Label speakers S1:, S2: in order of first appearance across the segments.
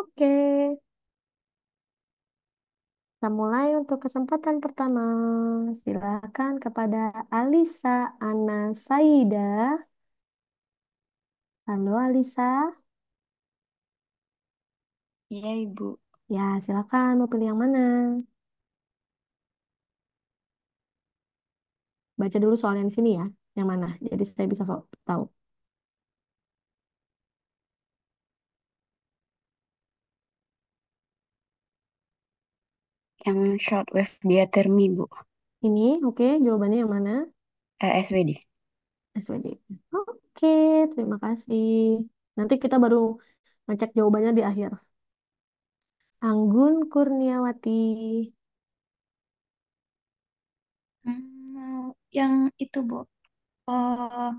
S1: Oke, kita mulai untuk kesempatan pertama. Silakan kepada Alisa Ana Saida. Halo Alisa.
S2: Iya, Ibu.
S1: Ya, silakan mau pilih yang mana? Baca dulu soal yang di sini ya. Yang mana? Jadi saya bisa tahu.
S2: Yang shortwave diathermy, Bu.
S1: Ini, oke, jawabannya yang mana?
S2: SWD.
S1: SWD. Oke, terima kasih. Nanti kita baru ngecek jawabannya di akhir. Anggun Kurniawati.
S2: Yang itu, Bu. Eh,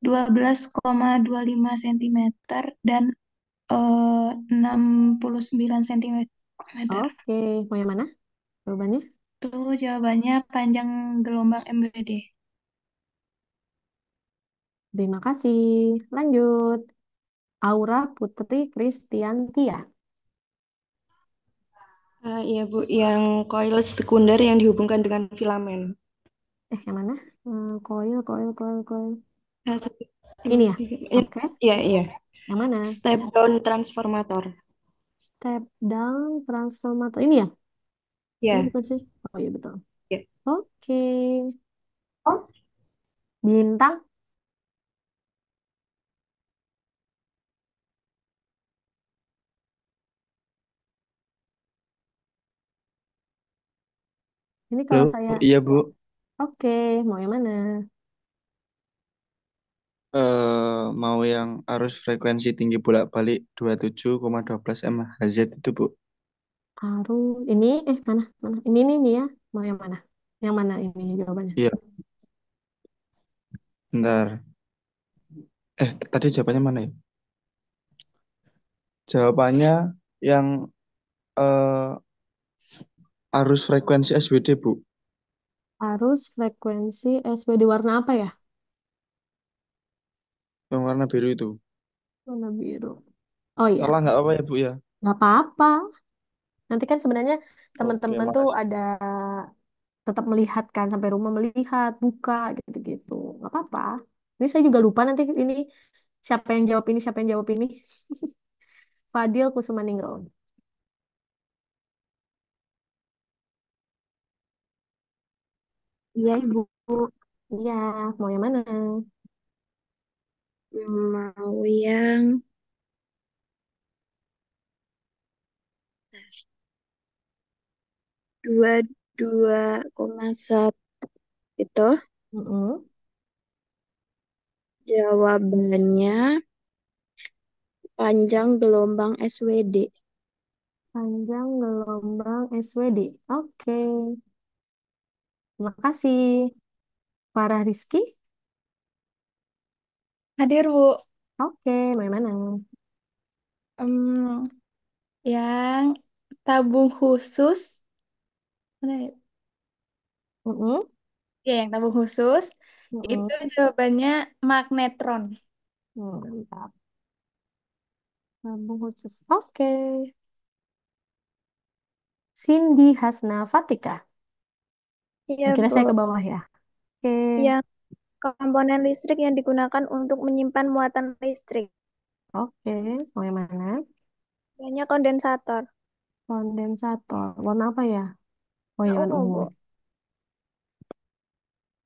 S2: 12,25 sentimeter dan 69 sentimeter.
S1: Oke, mau yang mana jawabannya?
S2: Itu jawabannya panjang gelombang MBD.
S1: Terima kasih. Lanjut. Aura Putri Kristiantia.
S3: Iya Bu, yang coil sekunder yang dihubungkan dengan filamen.
S1: Yang mana? Koil, koil, koil, koil.
S3: Satu,
S1: Ini
S3: dua,
S1: ya?
S3: tiga.
S1: Oke.
S3: Iya, iya.
S1: Yang mana?
S3: Step down transformator.
S1: Step down transformator. Ini ya? Ini
S3: Iya,
S1: bukan sih? Oh iya betul.
S3: iya.
S1: Oke. Bintang. Ini
S4: Halo,
S1: kalau saya.
S4: iya Bu.
S1: Oke, mau yang mana?
S4: Mau yang arus frekuensi tinggi bolak-balik 27,12 MHz itu Bu.
S1: Arus. Ini, mana? Mana? Ini nih ya. Mau yang mana? Yang mana ini jawabannya?
S4: Iya, bentar. Tadi jawabannya mana ya? Jawabannya yang eh, arus frekuensi SWD Bu.
S1: Arus frekuensi SW di warna apa ya?
S4: Yang warna biru itu.
S1: Warna biru. Oh iya,
S4: Salah nggak apa ya Bu ya?
S1: nggak apa-apa. Nanti kan sebenarnya
S4: Oke,
S1: teman-teman tuh
S4: makasih.
S1: ada tetap melihat kan sampai rumah melihat, buka gitu-gitu. Nggak apa-apa. Ini saya juga lupa nanti ini siapa yang jawab ini, siapa yang jawab ini. Fadil Kusumaningrum.
S3: Iya Ibu.
S1: Iya, mau yang mana?
S3: Mau yang 22,1 itu
S1: Mm-mm.
S3: jawabannya panjang gelombang SWD.
S1: Panjang gelombang SWD. Oke, terima kasih. Farah Rizky.
S2: Hadir, Bu.
S1: Oke, mau yang mana?
S2: Em, yang tabung khusus. Mana ya?
S1: Mm-mm.
S2: Ya, yang tabung khusus. Itu
S1: Mm-mm.
S2: jawabannya magnetron.
S1: Mantap. Lambung khusus. Oke. Cindy Hasna Fatika.
S5: Iya,
S1: Kira
S5: Bu.
S1: saya ke bawah ya. Oke.
S5: Yang komponen listrik yang digunakan untuk menyimpan muatan listrik.
S1: Oke. Mau yang mana?
S5: Namanya kondensator.
S1: Kondensator. Warna apa ya? Oh
S5: Nah,
S1: ya, warna
S5: ungu,
S1: ungu.
S5: Bu.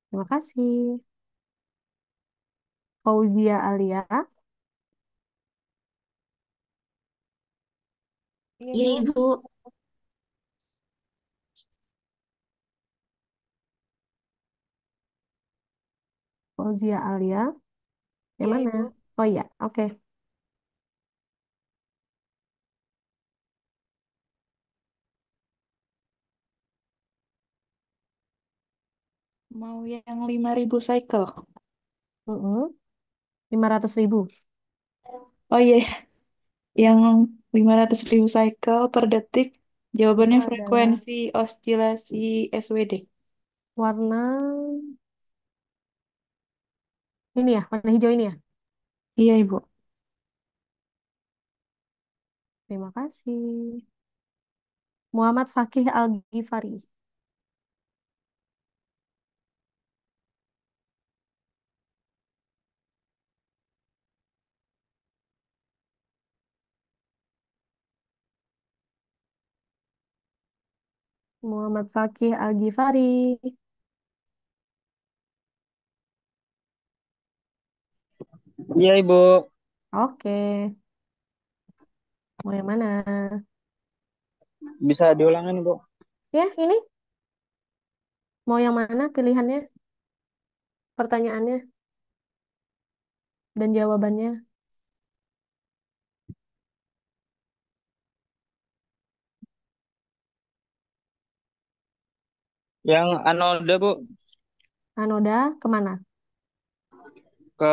S1: Terima kasih. Fauzia Alia.
S2: Iya,
S3: Iya
S2: Bu.
S3: Ibu.
S1: Fauzia Alia. Yang
S2: Iya,
S1: mana?
S2: Ibu.
S1: Oh iya, oke.
S2: Mau yang 5.000 cycle.
S1: Mm-mm. 500.000.
S2: Oh iya, yang 500.000 cycle per detik.
S1: Itu
S2: Jawabannya
S1: adalah
S2: frekuensi oscilasi SWD.
S1: warna ini ya, warna hijau ini ya.
S2: Iya, Ibu.
S1: Terima kasih. Muhammad Fakih Al-Ghifari. Muhammad Fakih Al-Ghifari.
S6: Iya, Ibu.
S1: Oke. Mau yang mana?
S6: Bisa diulangin, Ibu.
S1: Ya, ini. Mau yang mana pilihannya? Pertanyaannya dan jawabannya.
S6: Yang anoda, Bu,
S1: Anoda kemana?
S6: ke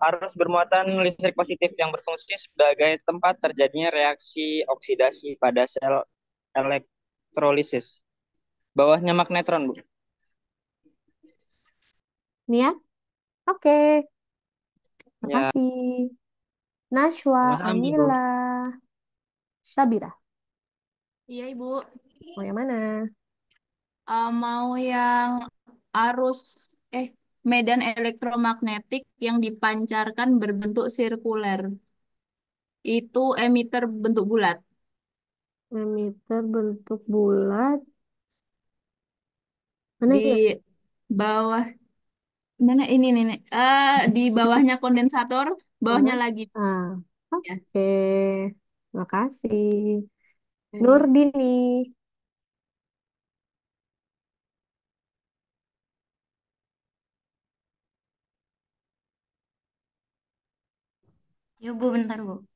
S6: arus bermuatan listrik positif yang berfungsi sebagai tempat terjadinya reaksi oksidasi pada sel elektrolisis. Bawahnya magnetron, Bu.
S1: Nih ya. Oke.
S6: Ya,
S1: Makasih. Nashwa,
S6: sama-sama, Bu.
S1: Amila, Sabira.
S2: Iya, Ibu.
S1: Mau yang mana?
S2: Mau yang arus medan elektromagnetik yang dipancarkan berbentuk sirkuler. Itu emitter bentuk bulat.
S1: Emitter bentuk bulat. Mana
S2: Di
S1: ya?
S2: bawah mana ini nih? Di bawahnya kondensator, bawahnya
S1: Mana?
S2: lagi
S1: Ah,
S2: ya.
S1: oke. Makasih.
S2: Iya.
S1: Nurdini.
S7: Ya, Bu, bentar, Bu.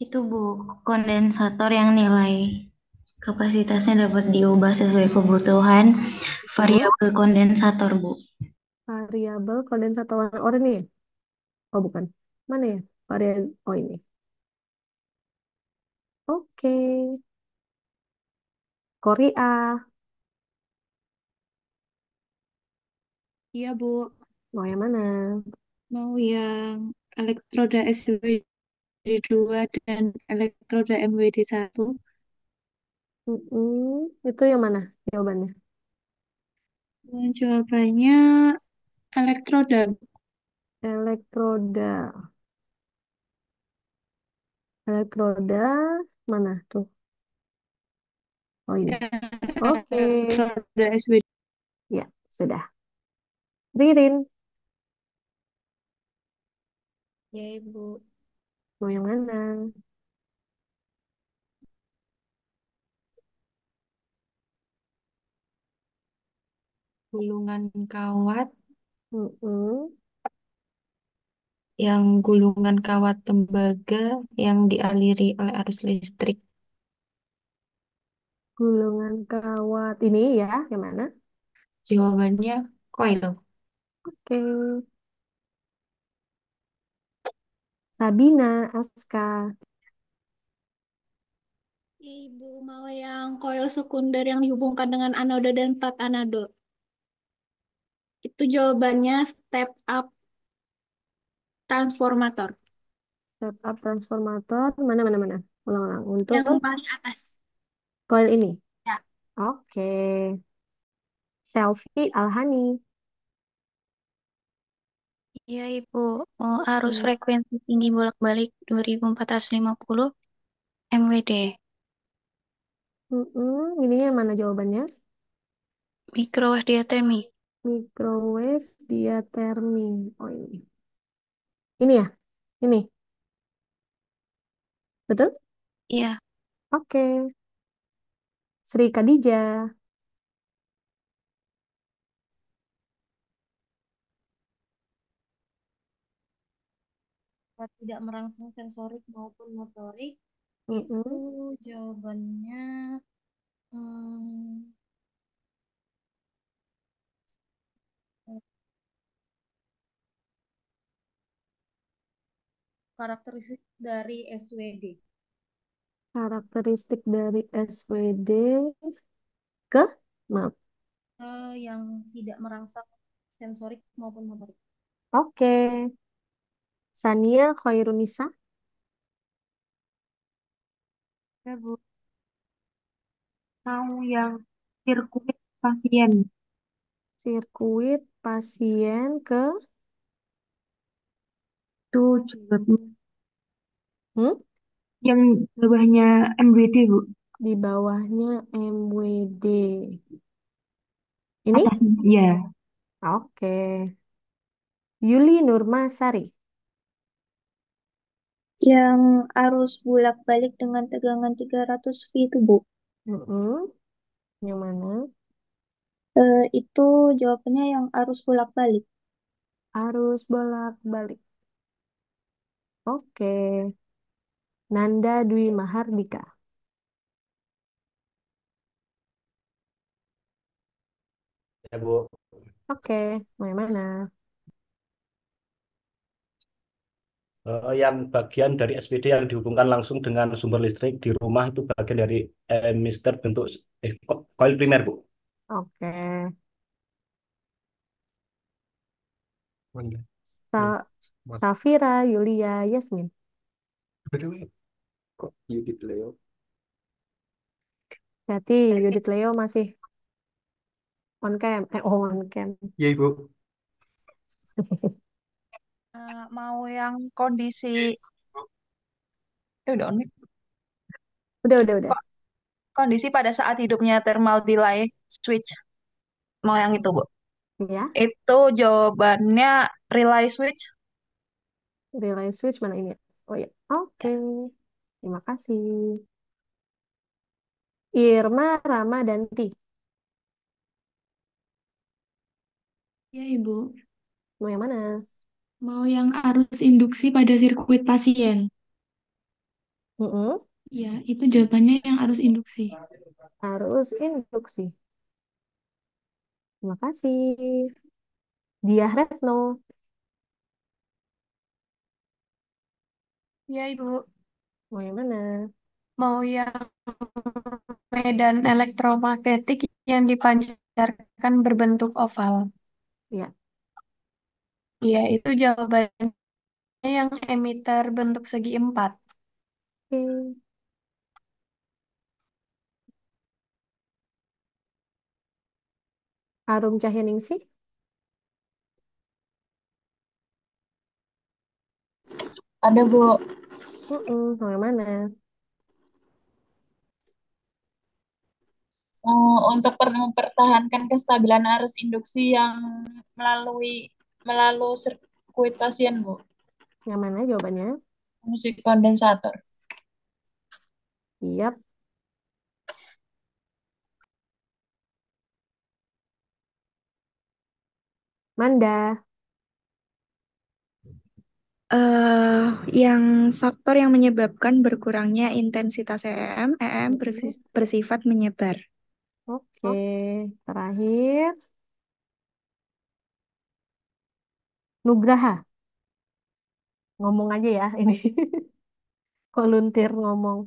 S7: Itu, Bu, kondensator yang nilai kapasitasnya dapat diubah sesuai kebutuhan
S1: Hmm?
S7: variabel kondensator, Bu.
S1: Variabel kondensator warna oranye. Ya? Oh, bukan. Mana ya? Variabel. Oh, ini. Oke. Korea.
S2: Iya, Bu.
S1: Mau yang mana?
S2: Mau yang elektroda SWD2 dan elektroda MWD1.
S1: Itu yang mana jawabannya?
S2: Jawabannya elektroda.
S1: Elektroda. Elektroda mana tuh? Oh ini. Oke.
S2: Elektroda SWD.
S1: Ya, sudah. Ririn,
S2: Ya, Ibu.
S1: mau yang mana?
S2: Gulungan kawat
S1: Mm-mm.
S2: yang gulungan kawat tembaga yang dialiri oleh arus listrik.
S1: Gulungan kawat. Ini ya, yang mana?
S2: Jawabannya coil.
S1: Oke. Sabina, Aska.
S8: Ibu mau yang koil sekunder yang dihubungkan dengan anoda dan plat anoda. Itu jawabannya step up transformator.
S1: Step up transformator. Mana, mana, mana? Ulang-ulang. Untuk
S8: Yang paling atas.
S1: coil ini.
S8: Ya.
S1: Oke. Selfie Alhani.
S7: Iya, Ibu. Oh, arus
S1: Hmm.
S7: frekuensi tinggi bolak-balik 2450 MWD.
S1: Ini yang mana jawabannya?
S7: Microwave diathermy.
S1: Microwave diathermy. Oh ini. Ini ya? Ini. Betul?
S7: Iya.
S1: Oke. Sri Khadijah.
S8: Tidak merangsang sensorik maupun motorik. Itu
S1: Mm-mm.
S8: jawabannya hmm,
S9: karakteristik dari SWD
S1: Karakteristik dari SWD ke, maaf.
S9: yang tidak merangsang sensorik maupun motorik.
S1: Oke. Sania Khairunisa.
S2: Ya, Bu. Mau yang sirkuit pasien.
S1: Sirkuit pasien ke,
S2: Itu jawabnya.
S1: hmm?
S2: Yang bawahnya MWD, Bu.
S1: Di bawahnya MWD. Ini?
S2: Atasnya. Ya.
S1: Oke. Yuli Nurmasari.
S5: Yang arus bolak-balik dengan tegangan 300 V itu, Bu.
S1: Mm-mm. Yang mana?
S5: Itu jawabannya yang arus bolak-balik.
S1: Arus bolak-balik. Oke. Nanda Dwi Mahardika.
S10: Ya, Bu.
S1: Oke. Mau yang mana?
S10: Yang bagian dari SPD yang dihubungkan langsung dengan sumber listrik di rumah itu bagian dari emitter bentuk koil primer, Bu.
S1: Oke.
S10: Mana?
S1: Sa- Safira Yulia Yasmin.
S10: BTW, kok Yudit Leo?
S1: Berarti Yudit Leo masih on cam. On cam.
S10: Iya, Ibu.
S11: Mau yang kondisi udah on mic.
S1: Udah.
S11: Kondisi pada saat hidupnya thermal delay switch. Mau yang itu, Bu.
S1: Ya,
S11: Itu jawabannya relay switch.
S1: relay switch mana ini? Oh ya, oke. Terima kasih. Irma Ramadanti.
S8: Ya, Ibu.
S1: Mau yang mana?
S8: Mau yang arus induksi pada sirkuit pasien.
S1: Mm-mm.
S8: Ya, itu jawabannya yang arus induksi.
S1: Arus induksi. Terima kasih. Diah Retno.
S12: Ya, Ibu.
S1: Mau yang mana?
S12: Mau yang medan elektromagnetik yang dipancarkan berbentuk oval.
S1: Ya,
S12: Iya, itu jawabannya yang emitter bentuk segi empat.
S1: oke. Harum Cahyaningsih.
S2: Ada, Bu.
S1: Mau yang mana?
S2: Untuk mempertahankan kestabilan arus induksi yang melalui melalui sirkuit pasien, Bu.
S1: Yang mana jawabannya?
S2: Fungsi kondensator.
S1: Siap. Manda.
S3: Yang faktor yang menyebabkan berkurangnya intensitas EM bersifat menyebar.
S1: Oke, terakhir. Nugraha. Ngomong aja ya ini. Volunteer ngomong.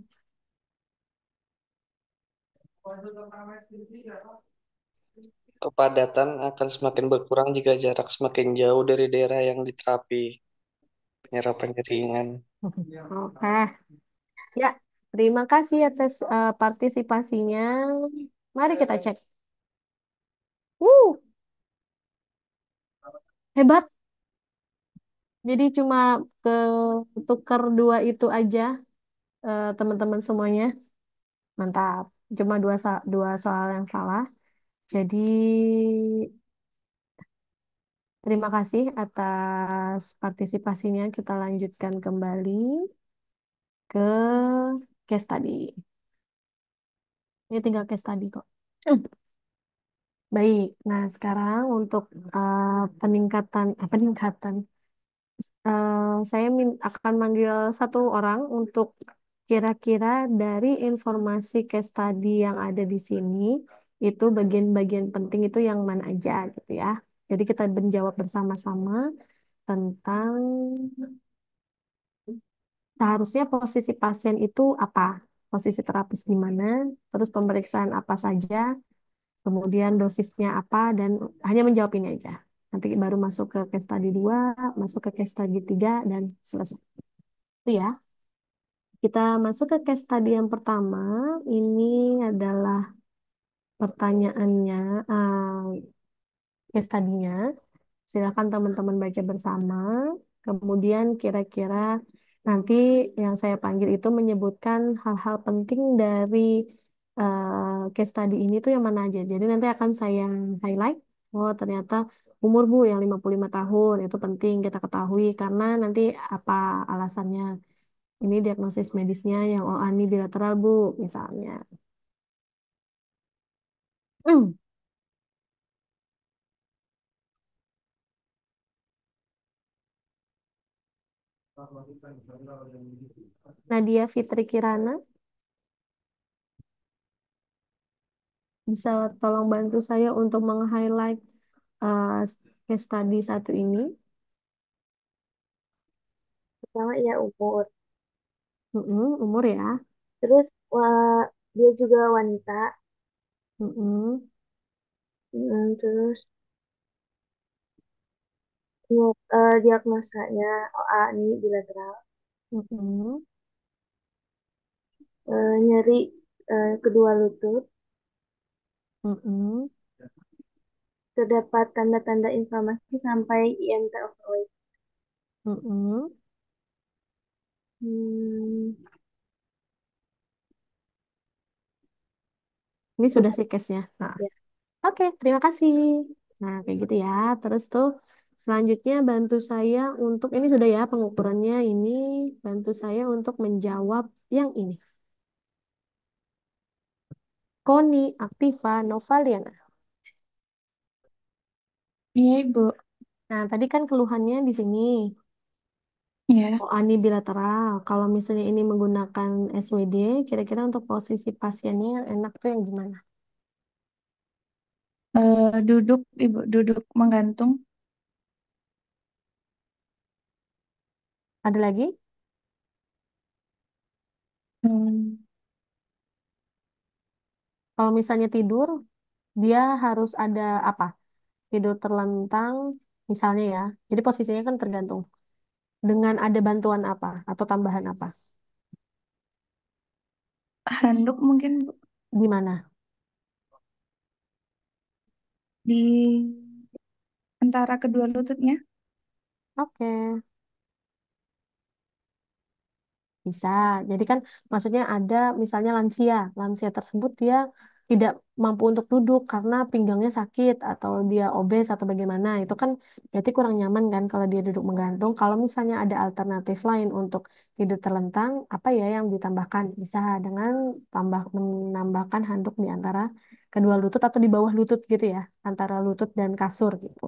S13: Kepadatan akan semakin berkurang jika jarak semakin jauh dari daerah yang diterapi penyerapan jaringan.
S1: Oke. Ya, terima kasih atas partisipasinya. Mari kita cek. Uh, Hebat. Jadi cuma ke tukar dua itu aja, teman-teman semuanya. Mantap. Cuma dua soal yang salah. Jadi terima kasih atas partisipasinya. Kita lanjutkan kembali ke case study. Ini tinggal case study kok. Baik, nah sekarang untuk peningkatan, saya akan manggil satu orang untuk kira-kira dari informasi case study yang ada di sini, itu bagian-bagian penting itu yang mana aja gitu ya. Jadi kita menjawab bersama-sama tentang Seharusnya posisi pasien itu apa? Posisi terapis gimana? Terus pemeriksaan apa saja? Kemudian dosisnya apa? Dan hanya menjawab ini aja. Nanti baru masuk ke case study 2, masuk ke case study 3, dan selesai. Itu ya. Kita masuk ke case study yang pertama. Ini adalah pertanyaannya, case study-nya. Silakan teman-teman baca bersama. Kemudian kira-kira nanti yang saya panggil itu menyebutkan hal-hal penting dari case study ini tuh yang mana aja. Jadi nanti akan saya highlight. Oh, ternyata umur Bu yang 55 tahun itu penting kita ketahui karena nanti apa alasannya. Ini diagnosis medisnya yang OANI bilateral Bu, misalnya. Nadia Fitri Kirana, bisa tolong bantu saya untuk meng-highlight uh, case study satu ini.
S14: Pertama ya umur.
S1: Umur ya.
S14: Terus dia juga wanita. Terus diagnosanya OA ini bilateral. Nyeri kedua lutut. Terdapat tanda-tanda inflamasi sampai IMT overweight.
S1: Ini sudah sih case-nya. Nah,
S14: Ya.
S1: oke, terima kasih. Nah, kayak gitu ya. Terus tuh selanjutnya bantu saya untuk ini sudah ya pengukurannya ini bantu saya untuk menjawab yang ini. Koni Aktiva Novaliana.
S12: Iya, Ibu.
S1: Nah, tadi kan keluhannya di sini.
S12: Iya.
S1: OANI bilateral. Kalau misalnya ini menggunakan SWD, kira-kira untuk posisi pasiennya yang enak tuh yang gimana?
S12: Duduk, Ibu, duduk menggantung.
S1: Ada lagi? Kalau misalnya tidur, dia harus ada apa? Tidur terlentang, misalnya ya. Jadi posisinya kan tergantung. Dengan ada bantuan apa atau tambahan apa?
S12: Handuk mungkin, Bu,
S1: Di mana?
S12: di antara kedua lututnya.
S1: Oke, bisa. Jadi kan maksudnya ada misalnya lansia. Lansia tersebut dia tidak mampu untuk duduk karena pinggangnya sakit atau dia obes atau bagaimana. Itu kan berarti kurang nyaman kan kalau dia duduk menggantung. Kalau misalnya ada alternatif lain untuk tidur terlentang, apa ya yang ditambahkan? Bisa dengan menambahkan handuk di antara kedua lutut atau di bawah lutut gitu ya, antara lutut dan kasur gitu.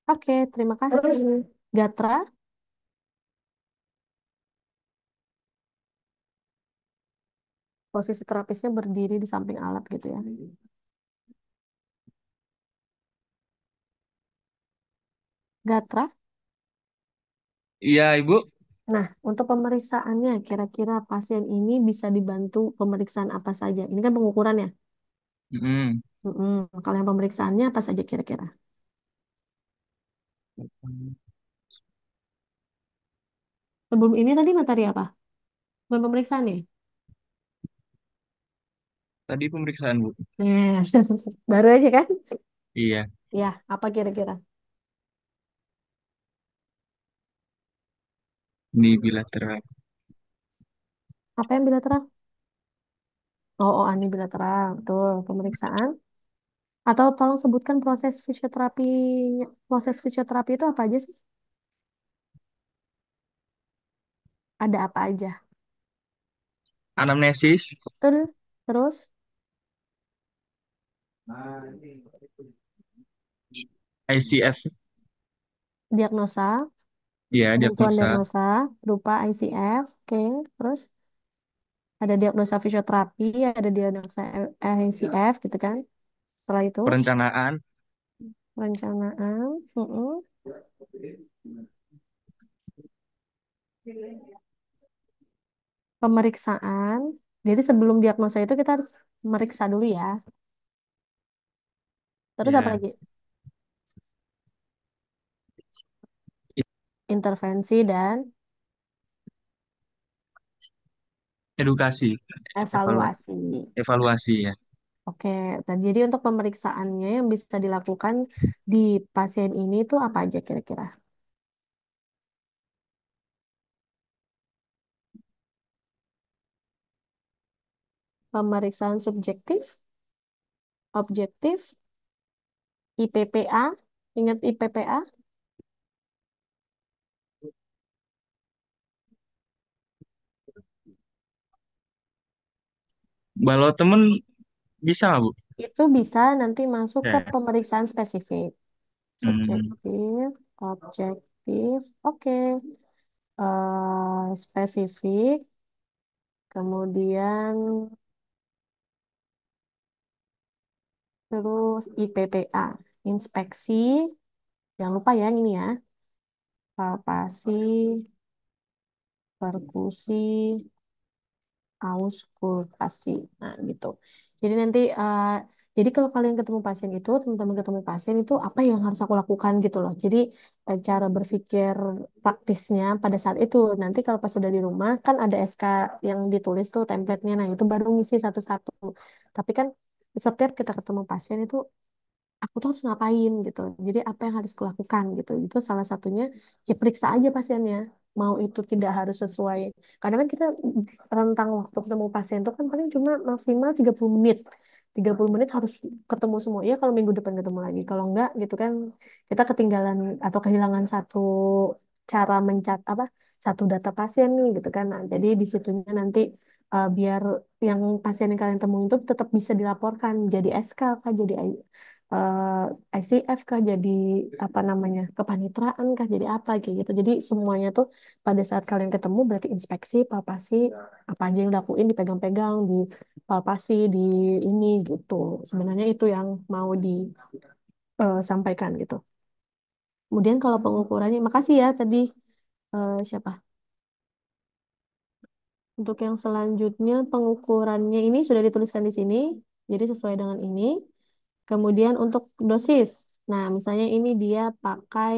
S1: Oke, terima kasih. Gatra, posisi terapisnya berdiri di samping alat gitu ya. Gatra.
S4: Iya, Ibu.
S1: Nah, untuk pemeriksaannya, kira-kira pasien ini bisa dibantu pemeriksaan apa saja? Ini kan pengukurannya.
S4: Mm-mm.
S1: Kalau yang pemeriksaannya apa saja kira-kira? Sebelum ini tadi materi apa? Bukan pemeriksaan ya?
S4: Tadi pemeriksaan, Bu.
S1: Nah, baru aja kan?
S4: Iya,
S1: Ya, apa kira-kira?
S4: ini bilateral.
S1: Apa yang bilateral? Ini bilateral. Betul, pemeriksaan. Atau tolong sebutkan proses fisioterapi. Proses fisioterapi itu apa aja sih? Ada apa aja?
S4: Anamnesis,
S1: Betul. Terus,
S4: ICF,
S1: diagnosa.
S4: ya
S1: Penentuan
S4: diagnosa,
S1: diagnosa berupa ICF, oke. Terus ada diagnosa fisioterapi, ada diagnosa ICF gitu kan. Setelah itu
S4: perencanaan,
S1: perencanaan, pemeriksaan. Jadi sebelum diagnosa itu kita harus meriksa dulu ya. Terus apa
S4: Ya,
S1: lagi? Intervensi dan
S4: edukasi, evaluasi,
S1: evaluasi.
S4: evaluasi ya.
S1: Oke, dan jadi untuk pemeriksaannya yang bisa dilakukan di pasien ini tuh apa aja kira-kira? Pemeriksaan subjektif, objektif, IPPA, ingat IPPA?
S4: Kalau temen bisa nggak, Bu?
S1: Itu bisa nanti masuk ke
S4: Ya.
S1: pemeriksaan spesifik.
S4: Hmm.
S1: Subjektif, objektif, oke. Spesifik, kemudian terus IPPA, inspeksi, jangan lupa ya ini ya, palpasi, perkusi, auskultasi. Nah, gitu. Jadi nanti jadi kalau kalian ketemu pasien itu, teman-teman ketemu pasien itu apa yang harus aku lakukan gitu loh. Jadi cara berpikir praktisnya pada saat itu nanti kalau pas sudah di rumah kan ada SK yang ditulis tuh template-nya. Nah, itu baru ngisi satu-satu. Tapi kan setiap kita ketemu pasien itu aku tuh harus ngapain gitu. Jadi apa yang harus kulakukan gitu. Itu salah satunya ya periksa aja pasiennya. Mau itu tidak harus sesuai. Karena kan kita rentang waktu ketemu pasien itu kan paling cuma maksimal 30 menit. 30 menit harus ketemu semua. Ya kalau minggu depan ketemu lagi. Kalau enggak gitu kan kita ketinggalan atau kehilangan satu cara mencat apa satu data pasien nih gitu kan. Nah, jadi di situnya nanti biar yang pasien yang kalian temuin itu tetap bisa dilaporkan jadi SK kah jadi ICF kah jadi apa namanya kepanitraan kah jadi apa kayak gitu jadi semuanya tuh pada saat kalian ketemu berarti inspeksi palpasi apa aja yang dilakuin dipegang-pegang di palpasi di ini gitu sebenarnya itu yang mau disampaikan gitu kemudian kalau pengukurannya makasih ya tadi siapa untuk yang selanjutnya pengukurannya ini sudah dituliskan di sini jadi sesuai dengan ini. Kemudian untuk dosis, nah misalnya ini dia pakai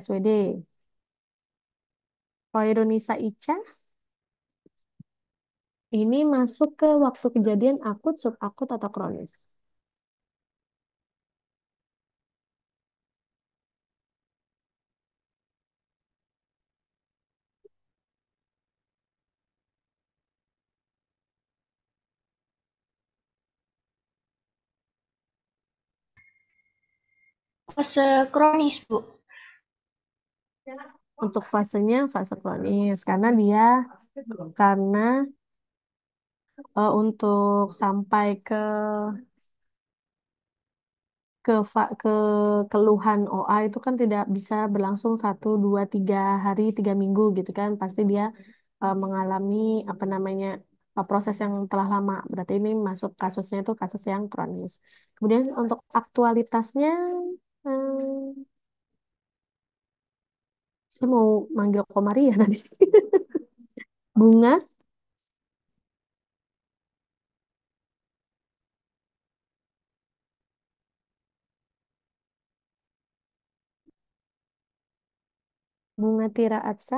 S1: SWD, Koirunisa Ica, ini masuk ke waktu kejadian akut, subakut, atau kronis.
S15: Fase kronis, Bu.
S1: Untuk fasenya fase kronis, karena untuk sampai ke keluhan OA itu kan tidak bisa berlangsung 1, 2, 3 hari, 3 minggu gitu kan. Pasti dia mengalami apa namanya proses yang telah lama. Berarti ini masuk kasusnya itu kasus yang kronis. Kemudian untuk aktualitasnya, hmm, saya mau manggil Komari ya tadi. Bunga, Bunga Tira Atsa,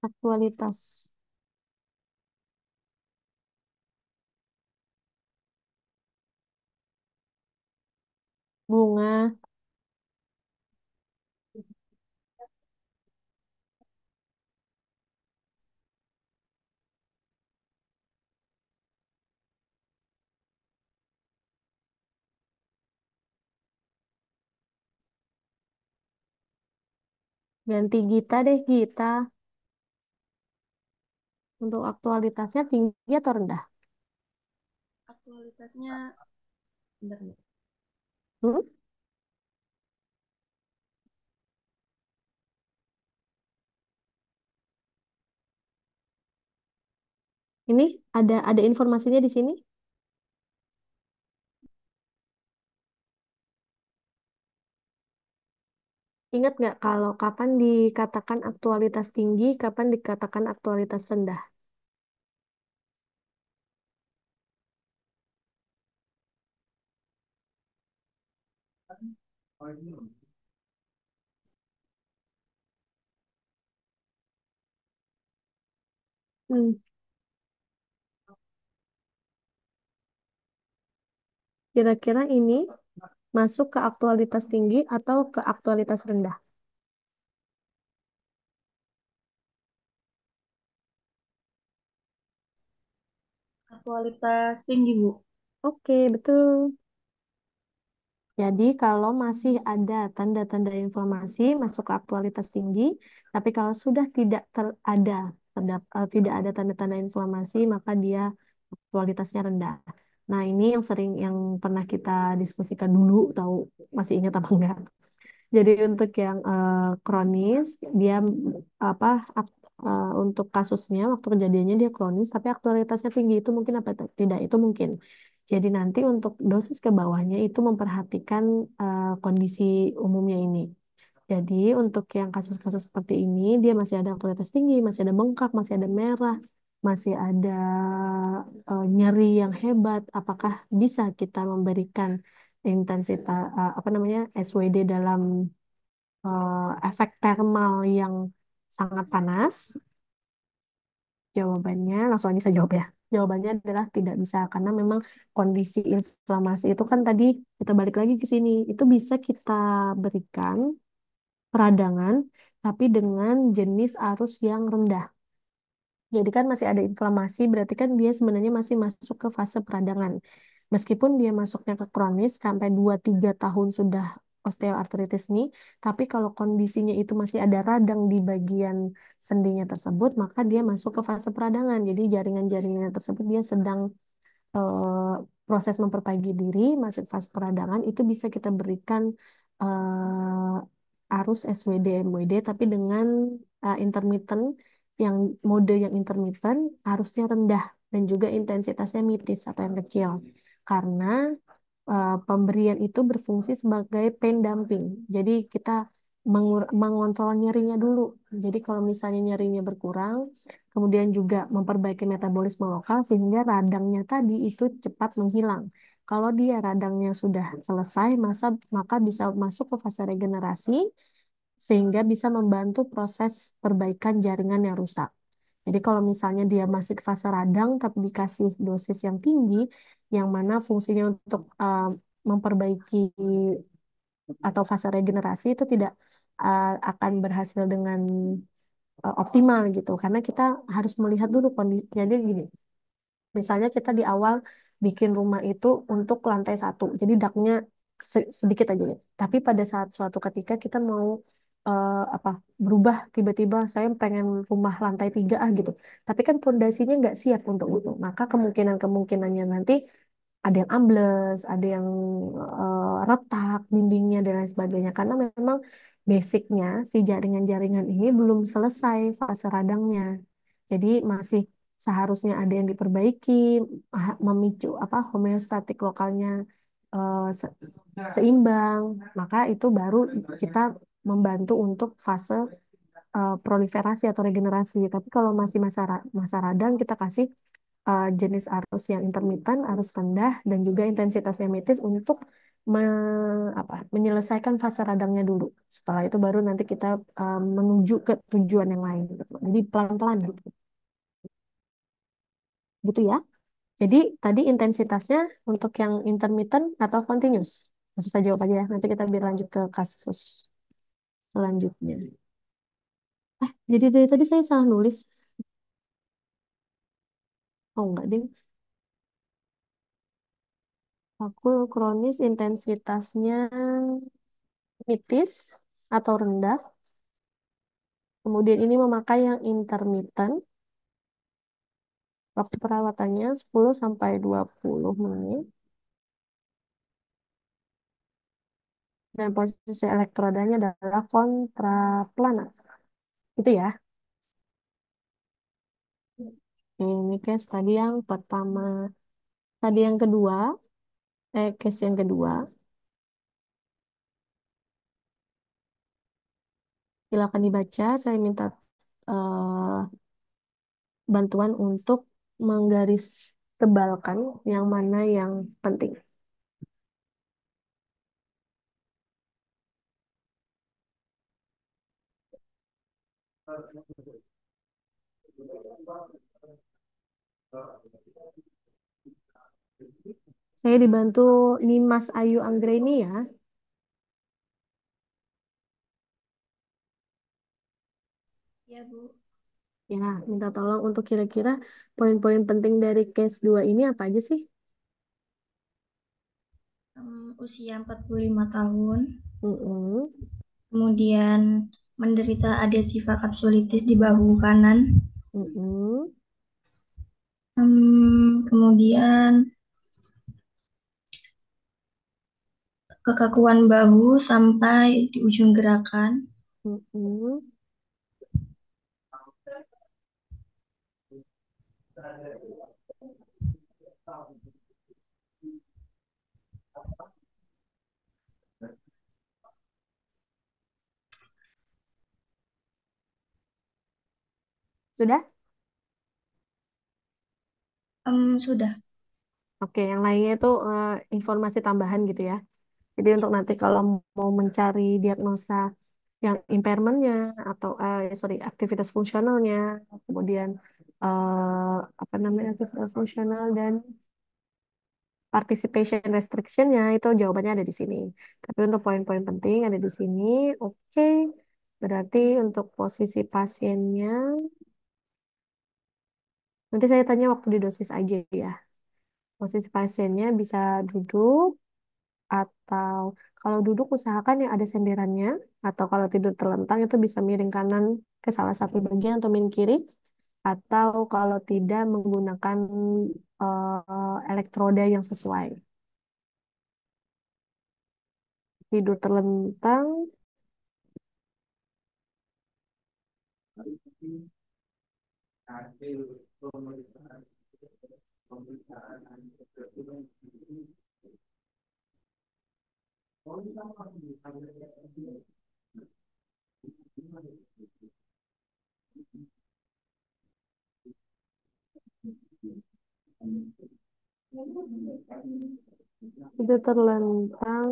S1: aktualitas. Bunga, ganti Gita deh, Gita. Untuk aktualitasnya tinggi atau rendah?
S9: Aktualitasnya bentar, Mbak.
S1: Hmm? Ini ada informasinya di sini. Ingat nggak kalau kapan dikatakan aktualitas tinggi, kapan dikatakan aktualitas rendah? Hmm, kira-kira ini masuk ke aktualitas tinggi atau ke aktualitas rendah?
S9: Aktualitas tinggi, Bu.
S1: Oke, betul. Jadi kalau masih ada tanda-tanda inflamasi masuk ke aktualitas tinggi, tapi kalau sudah tidak ada tanda-tanda inflamasi, maka dia aktualitasnya rendah. Nah, ini yang pernah kita diskusikan dulu, tahu masih ingat apa enggak? Jadi untuk yang kronis, dia apa untuk kasusnya waktu kejadiannya dia kronis, tapi aktualitasnya tinggi itu mungkin apa tidak itu mungkin. Jadi nanti untuk dosis ke bawahnya itu memperhatikan kondisi umumnya ini. Jadi untuk yang kasus-kasus seperti ini dia masih ada aktualitas tinggi, masih ada bengkak, masih ada merah, masih ada nyeri yang hebat. Apakah bisa kita memberikan intensitas apa namanya SWD dalam efek termal yang sangat panas? Jawabannya langsung aja saya jawab ya. Jawabannya adalah tidak bisa karena memang kondisi inflamasi itu kan tadi kita balik lagi ke sini. Itu bisa kita berikan peradangan tapi dengan jenis arus yang rendah. Jadi kan masih ada inflamasi, berarti kan dia sebenarnya masih masuk ke fase peradangan. Meskipun dia masuknya ke kronis sampai 2-3 tahun sudah osteoartritis nih, tapi kalau kondisinya itu masih ada radang di bagian sendinya tersebut, maka dia masuk ke fase peradangan. Jadi jaringan-jaringan tersebut dia sedang eh, proses memperbaiki diri, masuk fase peradangan, itu bisa kita berikan arus SWD, MWD, tapi dengan intermittent, yang mode yang intermittent, arusnya rendah, dan juga intensitasnya mitis atau yang kecil. Karena pemberian itu berfungsi sebagai pain dumping. Jadi kita mengontrol nyerinya dulu. Jadi kalau misalnya nyerinya berkurang, kemudian juga memperbaiki metabolisme lokal sehingga radangnya tadi itu cepat menghilang. Kalau dia radangnya sudah selesai, maka bisa masuk ke fase regenerasi sehingga bisa membantu proses perbaikan jaringan yang rusak. Jadi kalau misalnya dia masih ke fase radang tapi dikasih dosis yang tinggi, yang mana fungsinya untuk memperbaiki atau fase regenerasi itu tidak akan berhasil dengan optimal gitu. Karena kita harus melihat dulu kondisi. Jadi gini, misalnya kita di awal bikin rumah itu untuk lantai 1, jadi daknya sedikit aja ya. Tapi pada saat suatu ketika kita mau apa berubah tiba-tiba saya pengen rumah lantai 3 gitu. Tapi kan pondasinya nggak siap untuk itu. Maka kemungkinannya nanti ada yang ambles, ada yang retak dindingnya dan lain sebagainya. Karena memang basicnya si jaringan-jaringan ini belum selesai fase radangnya. Jadi masih seharusnya ada yang diperbaiki, memicu apa homeostatik lokalnya se- seimbang, maka itu baru kita membantu untuk fase proliferasi atau regenerasi. Tapi kalau masih masa radang, kita kasih jenis arus yang intermittent, arus rendah, dan juga intensitasnya mitis untuk menyelesaikan fase radangnya dulu. Setelah itu baru nanti kita menuju ke tujuan yang lain. Gitu. Jadi pelan-pelan gitu. Gitu ya. Jadi tadi intensitasnya untuk yang intermittent atau continuous? Langsung saja jawab aja ya. Nanti kita biar lanjut ke kasus selanjutnya. Jadi dari tadi saya salah nulis. Oh enggak, ding. Aku kronis intensitasnya mitis atau rendah. Kemudian ini memakai yang intermittent. Waktu perawatannya 10 sampai 20 menit. Dan posisi elektrodanya adalah kontraplanar. Itu ya. Ini case tadi yang pertama. Tadi yang kedua, case yang kedua. silakan dibaca. Saya minta eh, bantuan untuk menggaris tebalkan yang mana yang penting. Saya dibantu ini Mas Ayu Anggreni ya.
S15: Ya, Bu.
S1: Ya, minta tolong untuk kira-kira poin-poin penting dari case 2 ini apa aja sih?
S15: Usia 45 tahun,
S1: Mm-mm.
S15: kemudian menderita adesiva kapsulitis di bahu kanan,
S1: Mm-mm.
S15: kemudian kekakuan bahu sampai di ujung gerakan,
S1: Mm-mm. Sudah?
S15: sudah.
S1: Oke, yang lainnya itu informasi tambahan gitu ya. Jadi untuk nanti kalau mau mencari diagnosa yang impairmentnya atau sorry aktivitas fungsionalnya, kemudian apa namanya aktivitas fungsional dan participation restriction-nya itu jawabannya ada di sini. Tapi untuk poin-poin penting ada di sini. Oke, berarti untuk posisi pasiennya nanti saya tanya waktu di dosis aja ya. Posisi pasiennya bisa duduk atau kalau duduk usahakan yang ada senderannya atau kalau tidur terlentang itu bisa miring kanan ke salah satu bagian atau miring kiri atau kalau tidak menggunakan elektroda yang sesuai. Tidur terlentang tidur terlentang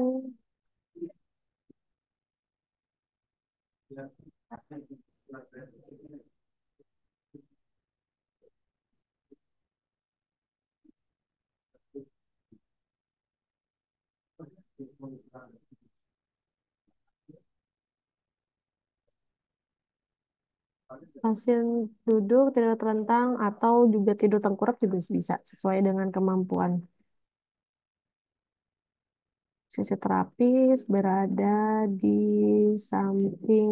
S1: pasien duduk tidur terlentang atau juga tidur tengkurap juga bisa sesuai dengan kemampuan. Sisi terapis berada di samping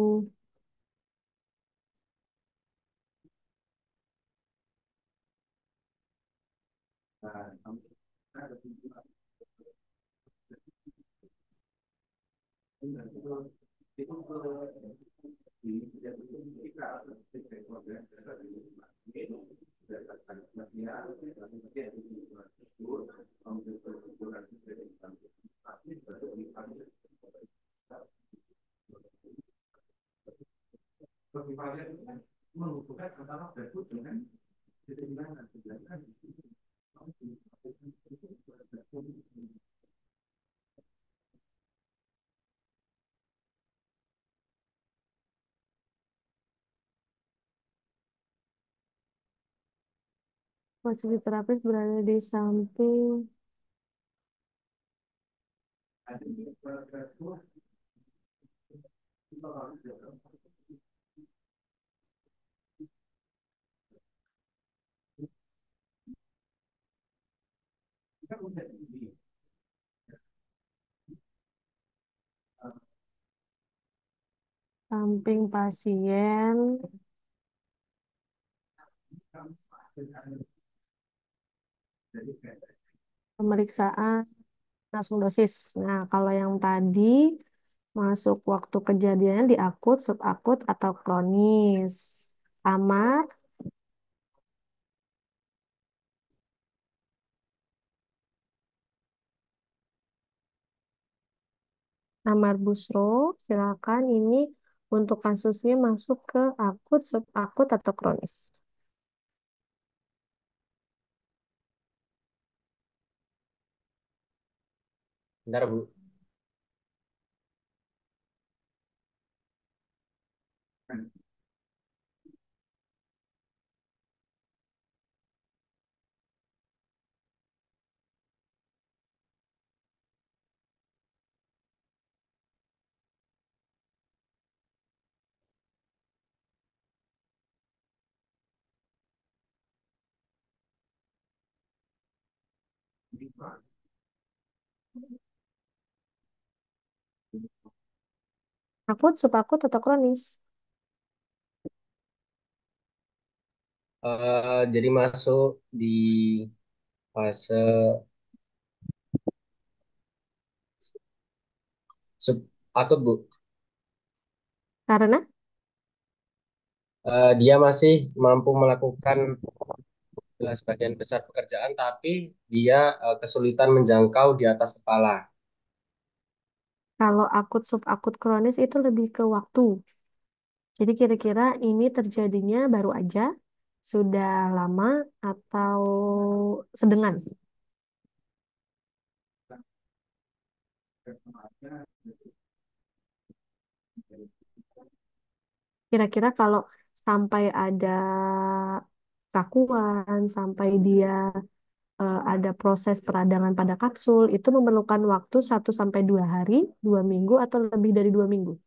S1: posisi terapis berada di samping samping pasien pemeriksaan langsung dosis. Nah, kalau yang tadi masuk waktu kejadiannya di akut, subakut, atau kronis. Amar, Amar Busro, silakan ini untuk kasusnya masuk ke akut, subakut, atau kronis.
S16: Bentar, Bu.
S1: Akut, subakut, atau kronis.
S16: Jadi masuk di fase subakut, Bu.
S1: Karena
S16: Dia masih mampu melakukan sebagian besar pekerjaan, tapi dia kesulitan menjangkau di atas kepala.
S1: kalau akut, subakut, kronis itu lebih ke waktu. Jadi kira-kira ini terjadinya baru aja, sudah lama, atau sedengan. Kira-kira kalau sampai ada kakuan, sampai dia ada proses peradangan pada kapsul, itu memerlukan waktu 1 sampai 2 hari, 2 minggu, atau lebih dari 2 minggu.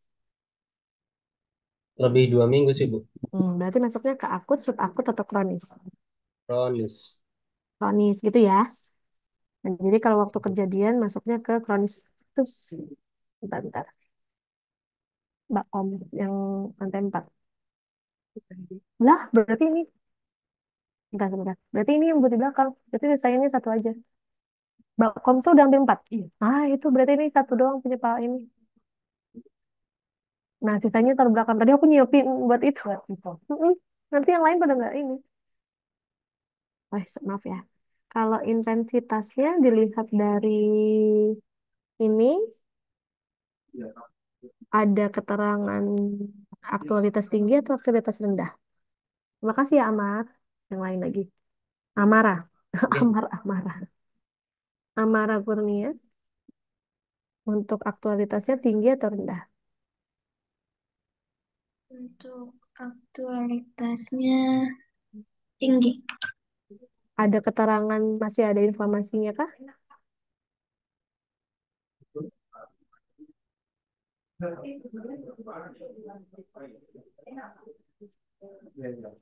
S16: Lebih 2 minggu sih, Bu.
S1: Berarti masuknya ke akut, subakut, atau kronis.
S16: Kronis.
S1: Kronis gitu ya. Nah, jadi kalau waktu kejadian masuknya ke kronis. Terus, bentar. Mbak Om yang lantai 4. Lah, berarti ini. Bentar. Berarti ini yang di belakang. Berarti saya ini satu aja. Mbak Om tuh udah ambil 4. Iya. Itu berarti ini satu doang punya Pak ini. Nah, sisanya taruh belakang. Tadi aku nyiapin buat itu. Mm-mm. Nanti yang lain pada nggak ini. Maaf ya. Kalau intensitasnya dilihat dari ini, ada keterangan aktualitas tinggi atau aktualitas rendah. Terima kasih ya, Amar. Yang lain lagi. Amara. Amara. Amara Kurnia. Untuk aktualitasnya tinggi atau rendah?
S15: Untuk aktualitasnya tinggi.
S1: Ada keterangan, masih ada informasinya kah?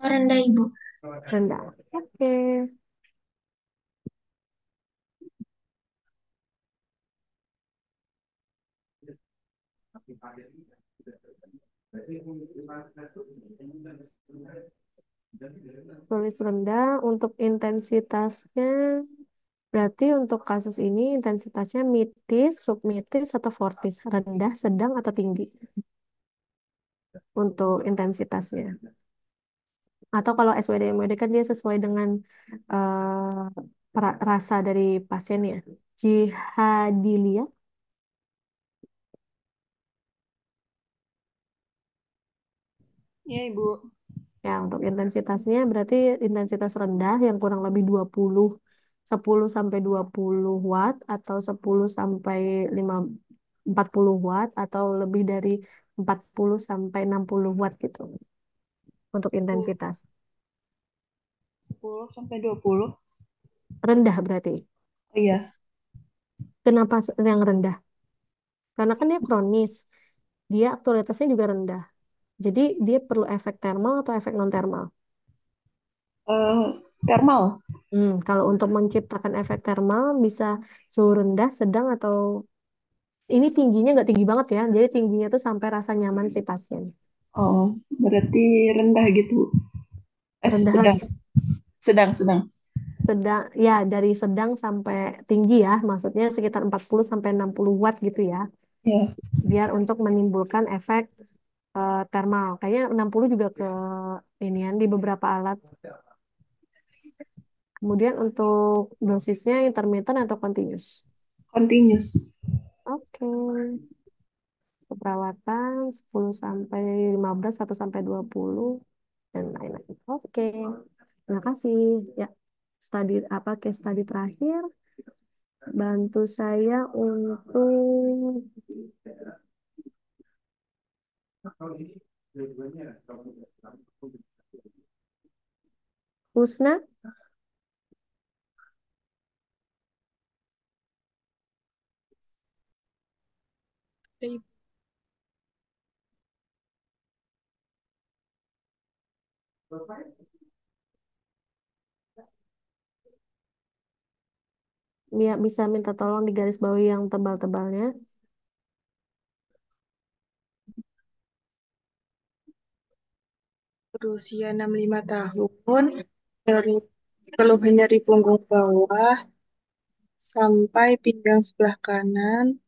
S15: Rendah, Ibu.
S1: Rendah. Oke. Tulis rendah untuk intensitasnya. Berarti untuk kasus ini intensitasnya mitis, submitis, atau fortis. Rendah, sedang, atau tinggi. Untuk intensitasnya. Atau kalau SWD MWD kan dia sesuai dengan rasa dari pasiennya. Jihadilia.
S11: Ya, Ibu.
S1: Ya, untuk intensitasnya berarti intensitas rendah yang kurang lebih 10 sampai 20 watt, atau 10 sampai 40 watt, atau lebih dari 40 sampai 60 watt gitu. Untuk intensitas.
S11: 10 sampai 20.
S1: Rendah berarti.
S11: Iya.
S1: Kenapa yang rendah? Karena kan dia kronis. Dia aktualitasnya juga rendah. Jadi dia perlu efek thermal atau efek non thermal?
S11: Thermal.
S1: Kalau untuk menciptakan efek thermal bisa suhu rendah, sedang, atau ini tingginya nggak tinggi banget ya. Jadi tingginya tuh sampai rasa nyaman si pasien.
S11: Oh, berarti rendah gitu.
S1: Rendah
S11: Sedang.
S1: lagi.
S11: Sedang.
S1: Sedang, ya dari sedang sampai tinggi ya. Maksudnya sekitar 40 sampai 60 watt gitu ya.
S11: Ya.
S1: Biar untuk menimbulkan efek thermal. Kayaknya 60 juga ke inian di beberapa alat. Kemudian untuk dosisnya intermittent atau continuous?
S11: Continuous.
S1: Oke. perawatan 10 sampai 15, 1 sampai 20 dan lain-lain. Oke. Terima kasih. Ya, studi apa case study terakhir. Bantu saya untuk Husna. Bisa minta tolong di garis bawahi yang tebal-tebalnya.
S3: Berusia 65 tahun, dari keluhan nyeri punggung bawah sampai pinggang sebelah kanan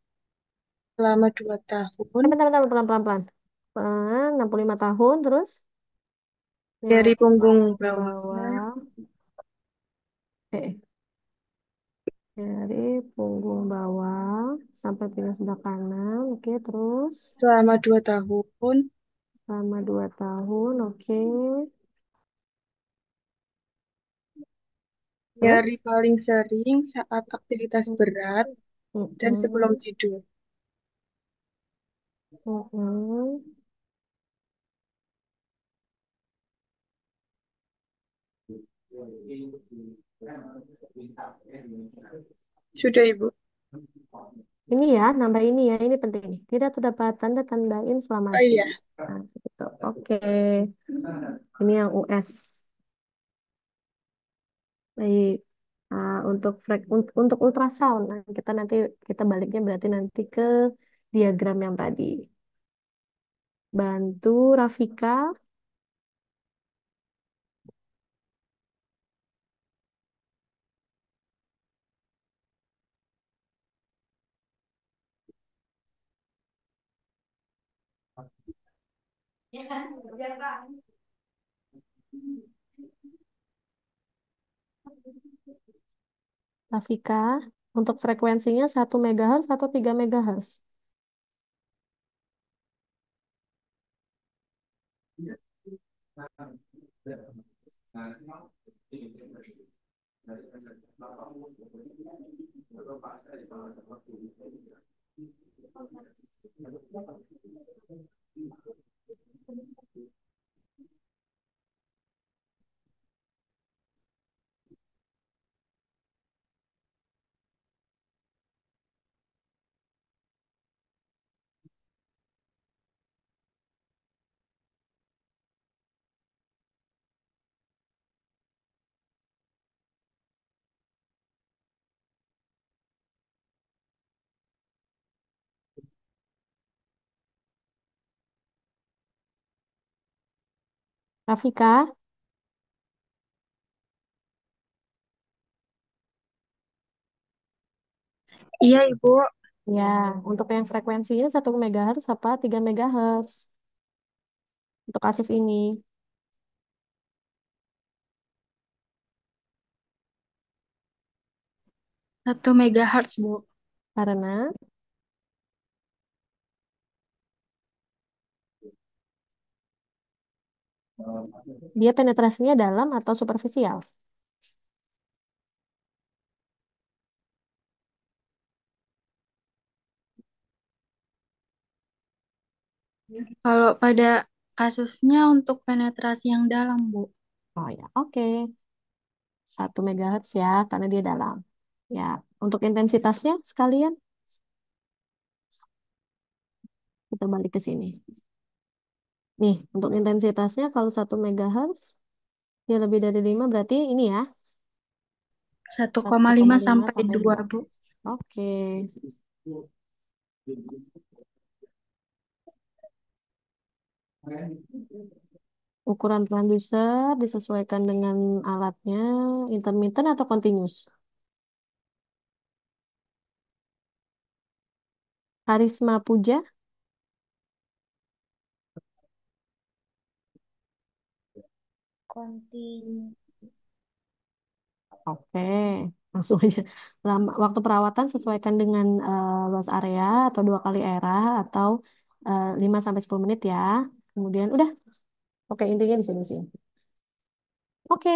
S3: selama 2 tahun.
S1: Bentar, pelan-pelan. 65 tahun, terus?
S3: Nyeri punggung
S1: bawah.
S3: bawah
S1: Dari punggung bawah sampai pinggang sebelah kanan. Oke, terus?
S3: selama 2 tahun.
S1: Selama 2 tahun, oke.
S3: Nyeri paling sering saat aktivitas berat dan sebelum tidur. Sudah, Ibu.
S1: Ini ya, nambah ini ya, ini penting nih. Tidak terdapat tanda-tanda inflamasi.
S3: Oh iya.
S1: Nah, gitu. Oke. Ini yang US. Baik. Untuk untuk ultrasound, nah, kita baliknya berarti nanti ke diagram yang tadi. Bantu Rafika. Rafika, untuk frekuensinya 1 MHz atau 3 MHz? Rafika,
S3: Iya, Ibu.
S1: ya, untuk yang frekuensinya 1 MHz apa 3 MHz? Untuk kasus ini.
S3: 1 MHz, Bu.
S1: Karena dia penetrasinya dalam atau superficial?
S3: Kalau pada kasusnya untuk penetrasi yang dalam, Bu.
S1: Oh ya, oke. 1 MHz ya, karena dia dalam. Ya, untuk intensitasnya sekalian, kita balik ke sini. Nih, untuk intensitasnya kalau 1 MHz, dia lebih dari 5 berarti ini ya.
S3: 1,5 sampai 2, Bu.
S1: Oke. Ukuran transducer disesuaikan dengan alatnya, intermittent atau continuous? Karisma Puja,
S9: Kontinu.
S1: oke, langsung aja. Waktu perawatan sesuaikan dengan luas area atau 2 kali era atau 5 sampai 10 menit ya. Kemudian udah. Oke, intinya di sini sih. Oke.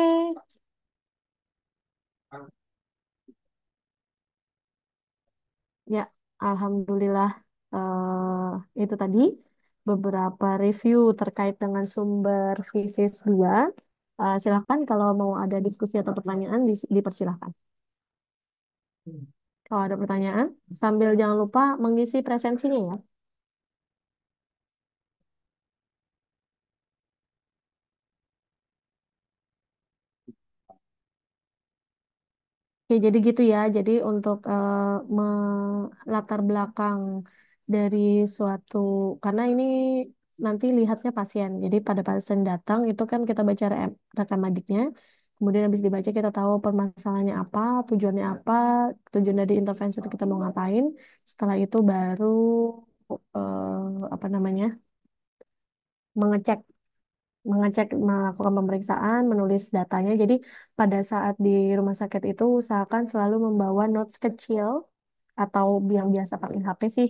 S1: Ya, alhamdulillah itu tadi beberapa review terkait dengan sumber fisis 2. Silakan kalau mau ada diskusi atau pertanyaan dipersilahkan. Kalau ada pertanyaan, sambil jangan lupa mengisi presensinya ya. Oke, jadi gitu ya. Jadi untuk latar belakang dari suatu, karena ini nanti lihatnya pasien. Jadi pada pasien datang itu kan kita baca rekam mediknya. Kemudian habis dibaca kita tahu permasalahannya apa, tujuannya apa, tujuan dari intervensi itu kita mau ngapain. Setelah itu baru apa namanya, mengecek melakukan pemeriksaan, menulis datanya. Jadi pada saat di rumah sakit itu usahakan selalu membawa notes kecil atau yang biasa pakai HP sih.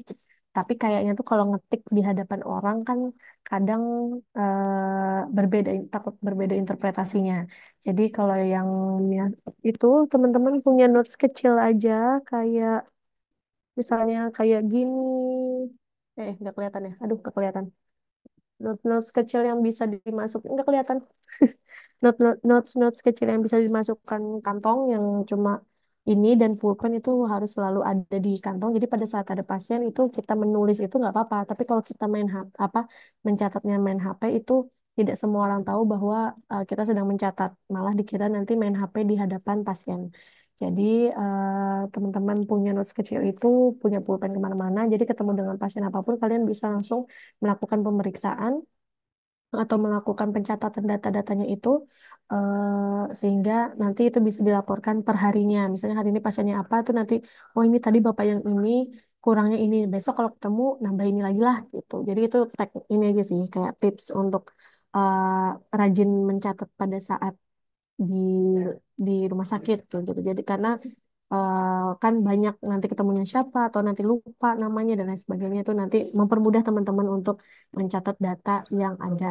S1: Tapi kayaknya tuh kalau ngetik di hadapan orang kan kadang takut berbeda interpretasinya. Jadi kalau yang itu teman-teman punya notes kecil aja kayak misalnya kayak gini. Nggak kelihatan ya? Aduh, nggak kelihatan. Notes kecil yang bisa dimasuk nggak kelihatan. Notes kecil yang bisa dimasukkan kantong yang cuma ini dan pulpen itu harus selalu ada di kantong. Jadi pada saat ada pasien itu kita menulis itu nggak apa-apa. Tapi kalau kita mencatatnya main HP itu tidak semua orang tahu bahwa kita sedang mencatat. Malah dikira nanti main HP di hadapan pasien. Jadi teman-teman punya notes kecil itu, punya pulpen kemana-mana. Jadi ketemu dengan pasien apapun kalian bisa langsung melakukan pemeriksaan atau melakukan pencatatan data-datanya itu sehingga nanti itu bisa dilaporkan per harinya. Misalnya hari ini pasiennya apa tuh nanti oh ini tadi bapak yang ini kurangnya ini. Besok kalau ketemu nambah ini lagi lah gitu. Jadi itu teknik ini aja sih kayak tips untuk rajin mencatat pada saat di rumah sakit kayak gitu. Jadi karena kan banyak nanti ketemunya siapa atau nanti lupa namanya dan lain sebagainya itu nanti mempermudah teman-teman untuk mencatat data yang ada.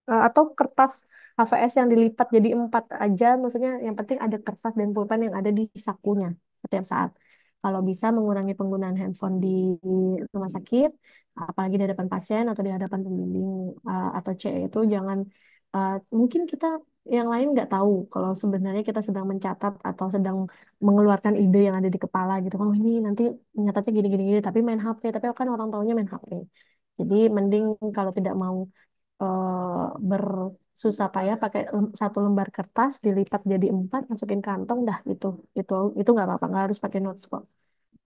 S1: Atau kertas HVS yang dilipat jadi 4 aja, maksudnya yang penting ada kertas dan pulpen yang ada di sakunya setiap saat. Kalau bisa mengurangi penggunaan handphone di rumah sakit, apalagi di hadapan pasien atau di hadapan pembimbing atau CE itu jangan mungkin kita yang lain nggak tahu kalau sebenarnya kita sedang mencatat atau sedang mengeluarkan ide yang ada di kepala gitu. Oh ini nanti nyatatnya gini-gini tapi main HP, tapi kan orang taunya main HP. Jadi mending kalau tidak mau bersusah payah pakai satu lembar kertas dilipat jadi 4 masukin kantong dah itu nggak apa-apa nggak harus pakai notes kok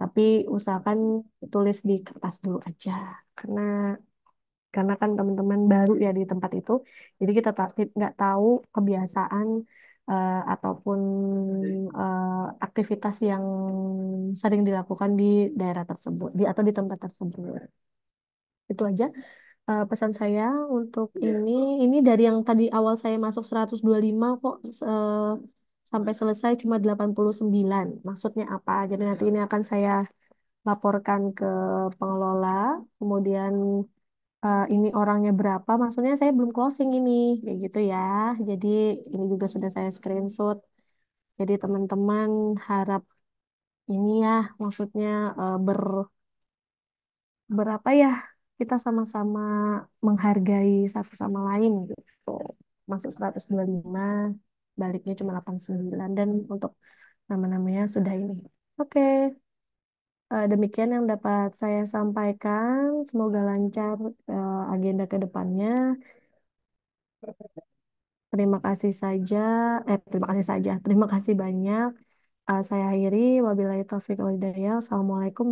S1: tapi usahakan tulis di kertas dulu aja karena kan teman-teman baru ya di tempat itu jadi kita nggak tahu kebiasaan ataupun aktivitas yang sering dilakukan di daerah tersebut atau di tempat tersebut itu aja pesan saya untuk ini dari yang tadi awal saya masuk 125 kok sampai selesai cuma 89. Maksudnya apa? Jadi nanti ini akan saya laporkan ke pengelola, kemudian ini orangnya berapa? Maksudnya saya belum closing ini, kayak gitu ya. Jadi ini juga sudah saya screenshot. Jadi teman-teman harap ini ya, maksudnya berapa ya kita sama-sama menghargai satu sama lain gitu. Masuk 125, baliknya cuma 89 dan untuk nama-namanya sudah ini. Oke, demikian yang dapat saya sampaikan. Semoga lancar agenda ke depannya. Terima kasih saja. Terima kasih banyak. Saya akhiri. Wabillahi taufiq wal hidayah. Assalamualaikum